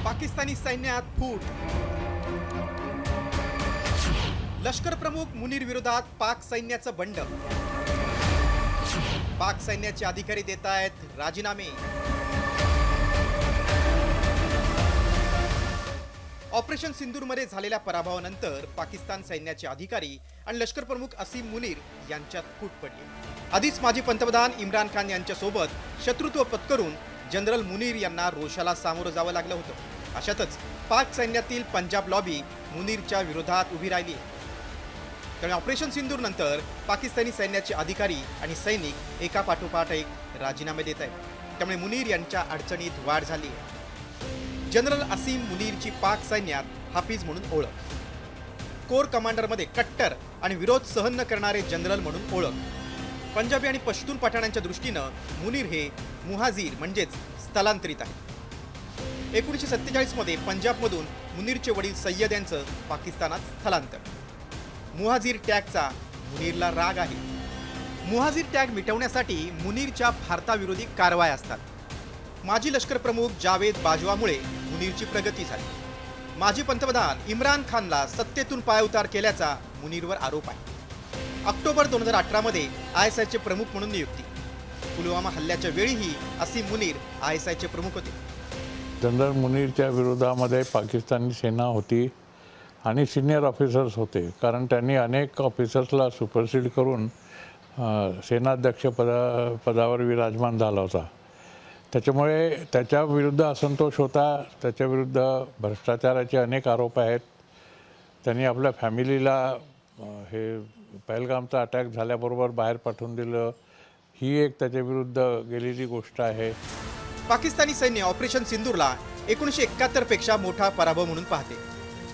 पाकिस्तानी सैन्यात फूट. लष्कर प्रमुख मुनीर विरोधात पाक सैन्याचं बंड. पाक सैन्याचे अधिकारी देत आहेत राजीनामे. ऑपरेशन सिंदूरमध्ये झालेल्या पराभवानंतर पाकिस्तान सैन्याचे अधिकारी आणि लष्कर प्रमुख असीम मुनीर यांच्यात फूट पडली. आधीच माजी पंतप्रधान इम्रान खान यांच्यासोबत शत्रुत्व पत्करून जनरल मुनीर यांना रोषाला सामोरं जावं लागलं होतं. अशातच पाक सैन्यातील पंजाब लॉबी मुनीरच्या विरोधात उभी राहिली. त्यामुळे ऑपरेशन सिंदूर नंतर पाकिस्तानी सैन्याचे अधिकारी आणि सैनिक एका पाठोपाठ एक राजीनामे देत आहेत. त्यामुळे मुनीर यांच्या अडचणीत वाढ झाली आहे. जनरल असीम मुनीरची पाक सैन्यात हाफिज म्हणून ओळख. कोर कमांडरमध्ये कट्टर आणि विरोध सहन न करणारे जनरल म्हणून ओळख. पंजाबी आणि पश्तून पठाणांच्या दृष्टीनं मुनीर हे मुहाजीर म्हणजेच स्थलांतरित आहे. 1947 मध्ये पंजाबमधून मुनीरचे वडील सय्यद यांचं पाकिस्तानात स्थलांतर. मुहाजीर टॅगचा मुनीरला राग आहे. मुहाजीर टॅग मिटवण्यासाठी मुनीरच्या भारताविरोधी कारवाया असतात. माजी लष्कर प्रमुख जावेद बाजवामुळे मुनीरची प्रगती झाली. माजी पंतप्रधान इम्रान खानला सत्तेतून पायउतार केल्याचा मुनीरवर आरोप आहे. ऑक्टोबर 2018 मध्ये ISIचे प्रमुख म्हणून नियुक्ती. पुलवामा हल्ल्याच्या वेळीही असीम मुनीर ISIचे प्रमुख होते. जनरल मुनीरच्या विरोधामध्ये पाकिस्तानी सेना होती आणि सिनियर ऑफिसर्स होते, कारण त्यांनी अनेक ऑफिसर्सला सुपरसीड करून सेनाध्यक्ष पदावर विराजमान झाला होता. त्याच्यामुळे त्याच्याविरुद्ध असंतोष होता. त्याच्याविरुद्ध भ्रष्टाचाराचे अनेक आरोप आहेत. त्यांनी आपल्या फॅमिलीला हे पहलगामचा अटॅक झाल्याबरोबर बाहेर पाठवून दिलं. ही एक त्याच्याविरुद्ध गेलेली गोष्ट आहे. पाकिस्तानी सैन्य ऑपरेशन सिंदूरला 1971 पेक्षा मोठा पराभव म्हणून पाहते.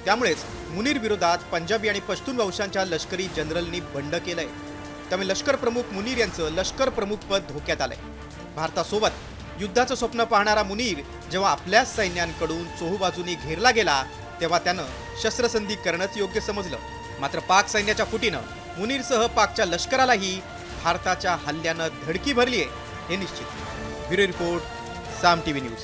त्यामुळेच मुनीर विरोधात पंजाबी आणि पश्तून वंशांच्या लष्करी जनरलनी बंड केलंय. त्यामुळे लष्कर प्रमुख मुनीर यांचं लष्कर प्रमुख पद धोक्यात आलंय. भारतासोबत युद्धाचं स्वप्न पाहणारा मुनीर जेव्हा आपल्याच सैन्यांकडून चोहूबाजूनी घेरला गेला तेव्हा त्यानं शस्त्रसंधी करणंच योग्य समजलं. मात्र पाक सैन्याच्या फुटीनं मुनीरसह पाकच्या लष्करालाही भारताच्या हल्ल्यानं धडकी भरली आहे हे निश्चित. ब्युरो रिपोर्ट, साम TV न्यूज.